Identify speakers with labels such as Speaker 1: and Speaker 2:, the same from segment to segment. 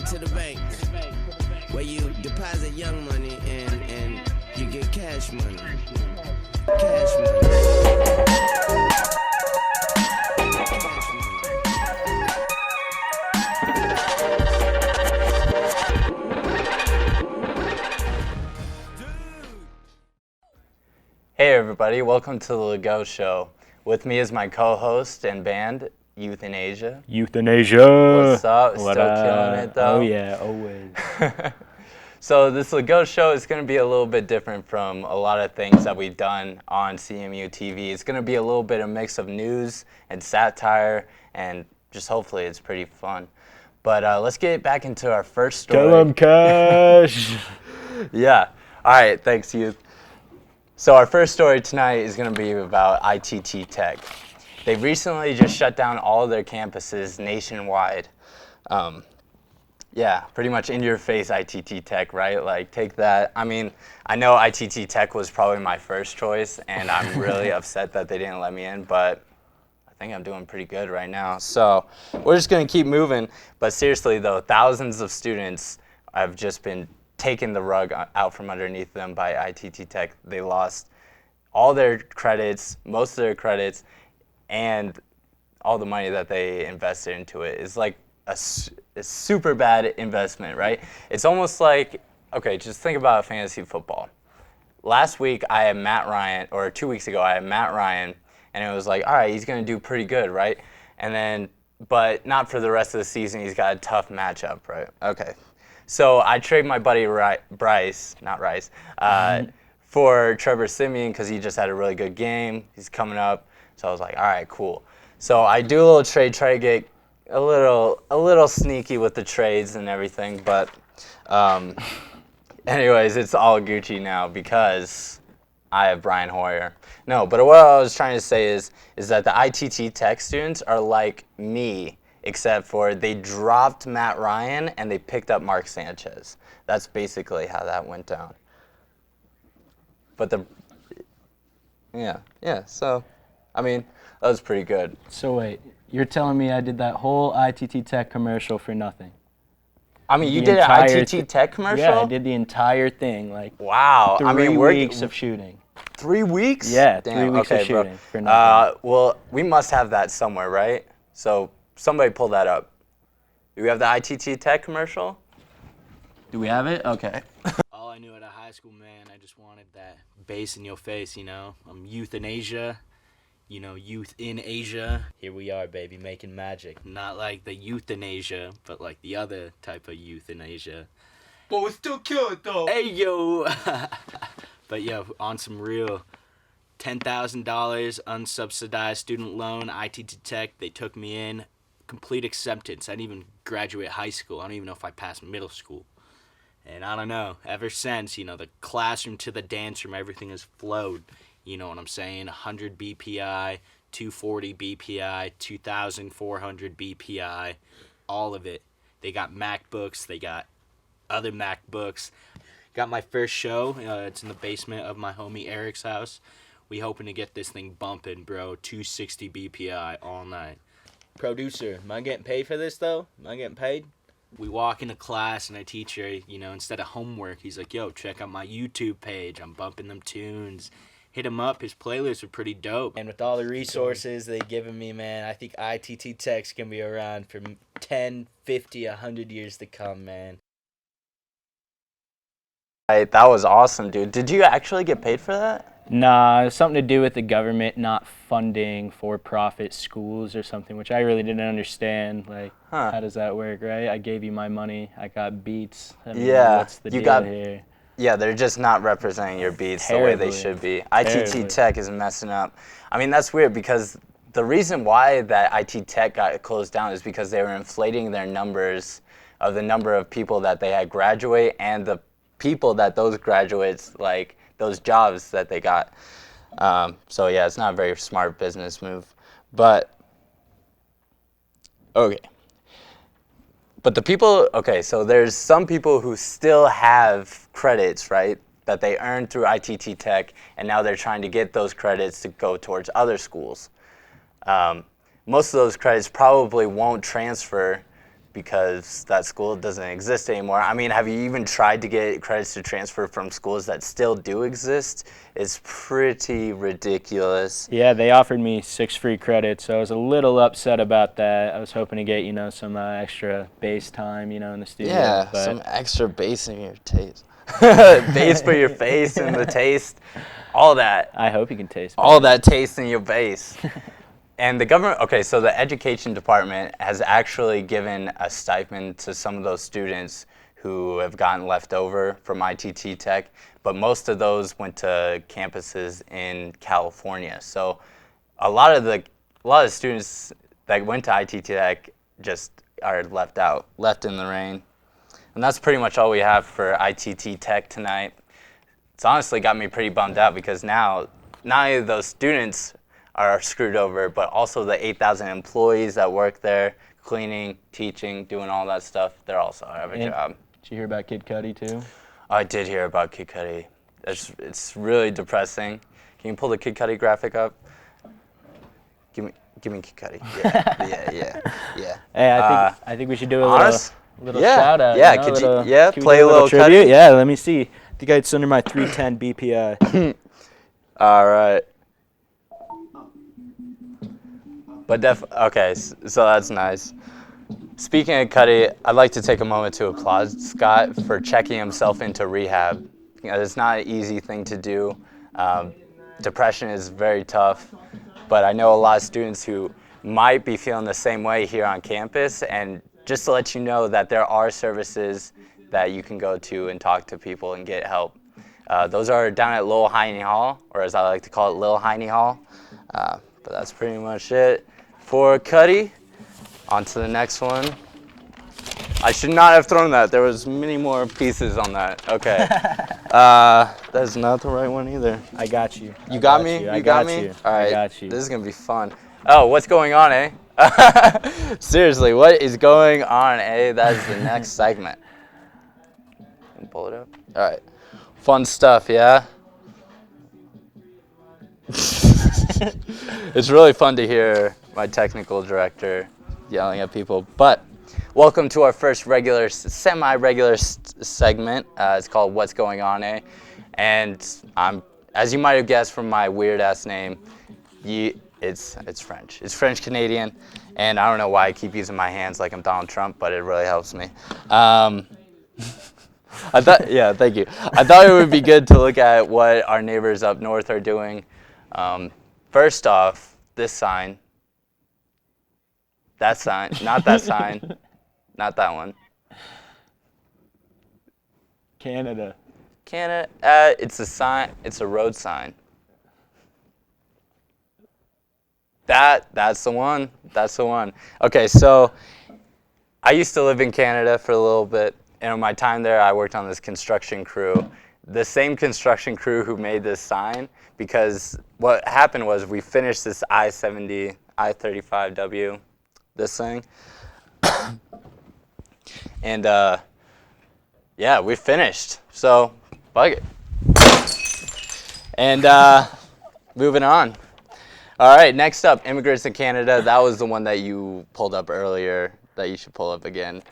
Speaker 1: to the bank, where you deposit young money and you get cash money. Cash money.
Speaker 2: Hey everybody, welcome to the Legault Show. With me is my co-host and band, Euthanasia.
Speaker 3: Euthanasia!
Speaker 2: What's up?
Speaker 3: What
Speaker 2: Still
Speaker 3: up?
Speaker 2: killing it though?
Speaker 3: Oh yeah, always.
Speaker 2: So this Legault Show is going to be a little bit different from a lot of things that we've done on CMU TV. It's going to be a little bit of mix of news and satire, and just hopefully it's pretty fun. But let's get back into our first story.
Speaker 3: Tell 'em cash!
Speaker 2: Yeah. All right, thanks, Youth. So our first story tonight is going to be about ITT Tech. They recently just shut down all of their campuses nationwide. Yeah, pretty much in your face ITT Tech, right? Like, take that. I mean, I know ITT Tech was probably my first choice, and I'm really upset that they didn't let me in, but I think I'm doing pretty good right now. So we're just going to keep moving. But seriously, though, thousands of students have just been taken the rug out from underneath them by ITT Tech. They lost all their credits, most of their credits, and all the money that they invested into it. It's like a super bad investment, right? It's almost like, okay, just think about fantasy football. Last week I had Matt Ryan, or 2 weeks ago I had Matt Ryan, and it was like, all right, he's going to do pretty good, right? And then, but not for the rest of the season. He's got a tough matchup, right? Okay. So I trade my buddy Bryce, not Rice, for Trevor Siemian because he just had a really good game. He's coming up. So I was like, all right, cool. So I do a little trade, try to get a little sneaky with the trades and everything. But anyways, it's all Gucci now because I have Brian Hoyer. No, but what I was trying to say is that the ITT Tech students are like me, except for they dropped Matt Ryan and they picked up Mark Sanchez. That's basically how that went down. But so, I mean, that was pretty good.
Speaker 3: So wait, you're telling me I did that whole ITT Tech commercial for nothing?
Speaker 2: I mean, you did an ITT Tech commercial?
Speaker 3: Yeah, I did the entire thing, like
Speaker 2: wow.
Speaker 3: 3 weeks of shooting.
Speaker 2: 3 weeks?
Speaker 3: Yeah,
Speaker 2: damn.
Speaker 3: 3 weeks
Speaker 2: okay,
Speaker 3: of shooting
Speaker 2: bro.
Speaker 3: for nothing.
Speaker 2: Well, we must have that somewhere, right? So somebody pull that up. Do we have the ITT Tech commercial? Do we have it? Okay.
Speaker 4: All I knew at a high school, man, I just wanted that bass in your face, you know. I'm Euthanasia, you know, youth in Asia. Here we are, baby, making magic. Not like the euthanasia, but like the other type of euthanasia.
Speaker 5: But we still kill it, though.
Speaker 4: Hey, yo! But, yo, on some real $10,000 unsubsidized student loan, ITT Tech, they took me in. Complete acceptance. I didn't even graduate high school. I don't even know if I passed middle school. And I don't know, ever since, you know, the classroom to the dance room, everything has flowed. You know what I'm saying? 100 BPI, 240 BPI, 2,400 BPI, all of it. They got MacBooks, they got other MacBooks. Got my first show. It's in the basement of my homie Eric's house. We hoping to get this thing bumping, bro. 260 BPI all night. Producer, am I getting paid for this, though? Am I getting paid? We walk into class, and our teacher, you know, instead of homework, he's like, yo, check out my YouTube page. I'm bumping them tunes. Hit him up. His playlists are pretty dope. And with all the resources they've given me, man, I think ITT Tech's going to be around for 10, 50, 100 years to come, man.
Speaker 2: Right, that was awesome, dude. Did you actually get paid for that?
Speaker 3: Nah, it's something to do with the government not funding for-profit schools or something, which I really didn't understand. Like, How does that work, right? I gave you my money. I got beats. I mean,
Speaker 2: yeah,
Speaker 3: what's the deal here?
Speaker 2: Yeah, they're just not representing your beats the way they should be. ITT Tech is messing up. I mean, that's weird because the reason why that IT Tech got closed down is because they were inflating their numbers of the number of people that they had graduate and the people that those graduates, like, those jobs that they got. So yeah, it's not a very smart business move. But okay. But the people, okay, so there's some people who still have credits, right, that they earned through ITT Tech, and now they're trying to get those credits to go towards other schools. Most of those credits probably won't transfer because that school doesn't exist anymore. I mean, have you even tried to get credits to transfer from schools that still do exist? It's pretty ridiculous.
Speaker 3: Yeah, they offered me 6 free credits, so I was a little upset about that. I was hoping to get, some extra bass time, in the studio.
Speaker 2: Yeah,
Speaker 3: but
Speaker 2: some extra bass in your taste. Bass for your face and the taste, all that.
Speaker 3: I hope you can taste
Speaker 2: All
Speaker 3: better.
Speaker 2: that taste in your bass. And the government, okay, so the education department has actually given a stipend to some of those students who have gotten left over from ITT Tech, but most of those went to campuses in California. So a lot of the students that went to ITT Tech just are left in the rain. And that's pretty much all we have for ITT Tech tonight. It's honestly got me pretty bummed out because now not only those students are screwed over, but also the 8,000 employees that work there, cleaning, teaching, doing all that stuff, they're also out of a job.
Speaker 3: Did you hear about Kid Cudi too?
Speaker 2: I did hear about Kid Cudi. It's really depressing. Can you pull the Kid Cudi graphic up? Give me Kid Cudi. Yeah.
Speaker 3: Hey, I think we should do a little
Speaker 2: yeah,
Speaker 3: shout out.
Speaker 2: Yeah,
Speaker 3: can we
Speaker 2: play
Speaker 3: do
Speaker 2: a little
Speaker 3: tribute?
Speaker 2: Cudi?
Speaker 3: Yeah, let me see. I think it's under my 310 BPI.
Speaker 2: All right. But okay, so that's nice. Speaking of Cudi, I'd like to take a moment to applaud Scott for checking himself into rehab. It's not an easy thing to do. Depression is very tough, but I know a lot of students who might be feeling the same way here on campus, and just to let you know that there are services that you can go to and talk to people and get help. Those are down at Lil Heine Hall, or as I like to call it, Lil Heine Hall. But that's pretty much it for Cudi. On to the next one. I should not have thrown that. There was many more pieces on that. Okay. That's not the right one either.
Speaker 3: I got you.
Speaker 2: You got me?
Speaker 3: I got you.
Speaker 2: All right.
Speaker 3: I got you.
Speaker 2: This is going to be fun. Oh, what's going on, eh? Seriously, what is going on, eh? That is the next segment. Pull it up. All right. Fun stuff, yeah? It's really fun to hear my technical director yelling at people. But welcome to our first semi-regular segment. It's called What's Going On, eh? And as you might have guessed from my weird-ass name, it's French. It's French-Canadian, and I don't know why I keep using my hands like I'm Donald Trump, but it really helps me. Thank you. I thought it would be good to look at what our neighbors up north are doing. First off, this sign. That sign, not that sign, not that one.
Speaker 3: Canada.
Speaker 2: It's a sign. It's a road sign. That's the one. That's the one. Okay, so I used to live in Canada for a little bit, and in my time there, I worked on this construction crew. The same construction crew who made this sign, because what happened was we finished this I-70, I-35W, this thing, and yeah, we finished. So, fuck it. And moving on. All right, next up, immigrants in Canada. That was the one that you pulled up earlier that you should pull up again.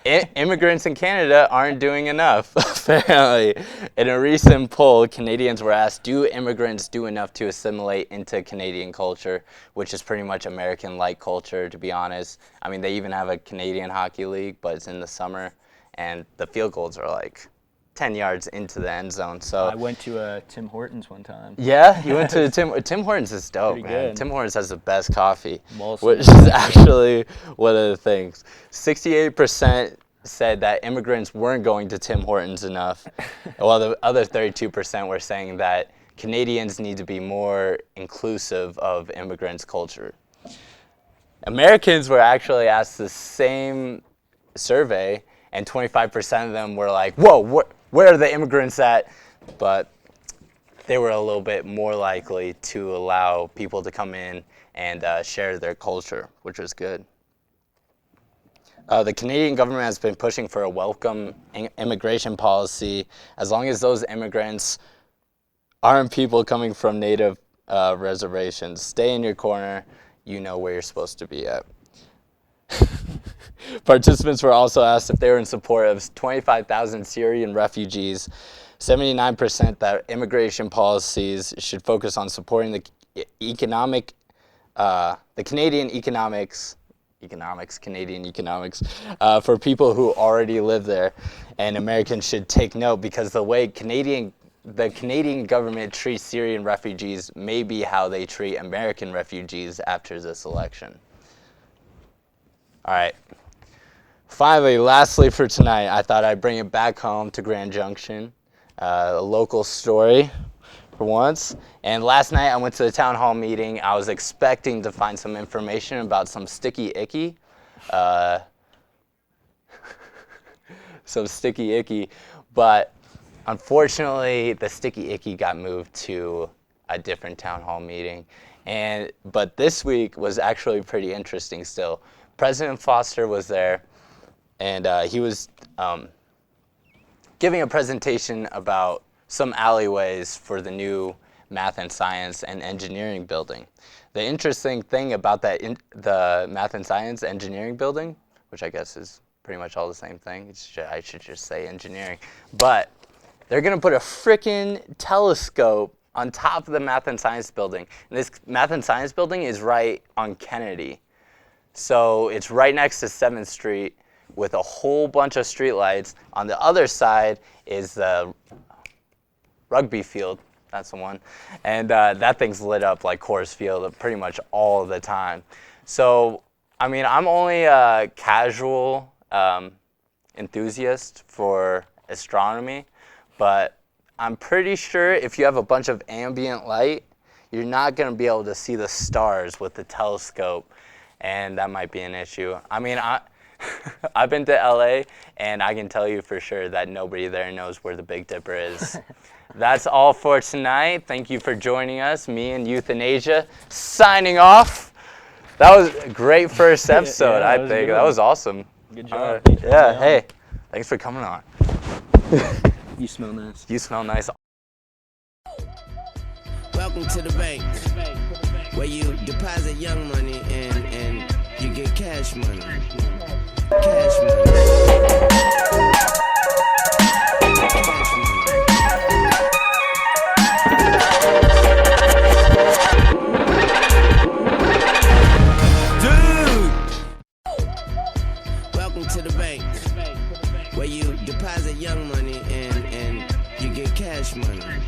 Speaker 2: Immigrants in Canada aren't doing enough, apparently. In a recent poll, Canadians were asked, do immigrants do enough to assimilate into Canadian culture, which is pretty much American-like culture, to be honest. I mean, they even have a Canadian hockey league, but it's in the summer, and the field goals are like 10 yards into the end zone. So
Speaker 3: I went to Tim Hortons one time.
Speaker 2: Yeah, you went to Tim Hortons is dope,
Speaker 3: Pretty
Speaker 2: man.
Speaker 3: good.
Speaker 2: Tim Hortons has the best coffee,
Speaker 3: Molson.
Speaker 2: which is actually one of the things. 68% said that immigrants weren't going to Tim Hortons enough, while the other 32% were saying that Canadians need to be more inclusive of immigrants' culture. Americans were actually asked the same survey, and 25% of them were like, whoa, where are the immigrants at? But they were a little bit more likely to allow people to come in and share their culture, which was good. The Canadian government has been pushing for a welcome immigration policy as long as those immigrants aren't people coming from native reservations. Stay in your corner. You know where you're supposed to be at. Participants were also asked if they were in support of 25,000 Syrian refugees. 79% that immigration policies should focus on supporting the Canadian economics for people who already live there, and Americans should take note because the way the Canadian government treats Syrian refugees may be how they treat American refugees after this election. All right. Finally, lastly for tonight, I thought I'd bring it back home to Grand Junction, a local story for once. And last night I went to the town hall meeting. I was expecting to find some information about some sticky icky. But unfortunately the sticky icky got moved to a different town hall meeting. But this week was actually pretty interesting still. President Foster was there, and he was giving a presentation about some alleyways for the new Math and Science and Engineering building. The interesting thing about the Math and Science Engineering building, which I guess is pretty much all the same thing, I should just say engineering, but they're gonna put a frickin' telescope on top of the Math and Science building. And this Math and Science building is right on Kennedy. So it's right next to 7th Street with a whole bunch of streetlights. On the other side is the rugby field, that's the one. And that thing's lit up like Coors Field pretty much all the time. So, I mean, I'm only a casual enthusiast for astronomy, but I'm pretty sure if you have a bunch of ambient light, you're not gonna be able to see the stars with the telescope, and that might be an issue. I mean, I've been to LA, and I can tell you for sure that nobody there knows where the Big Dipper is. That's all for tonight. Thank you for joining us. Me and Euthanasia signing off. That was a great first episode, I think. That was awesome.
Speaker 3: Good job.
Speaker 2: Yeah, hey, thanks for coming on.
Speaker 3: You smell nice.
Speaker 2: You smell nice.
Speaker 1: Welcome to the bank, where you deposit young money and you get cash money. Cash money. Cash money. Welcome to the bank, where you deposit young money and you get cash money.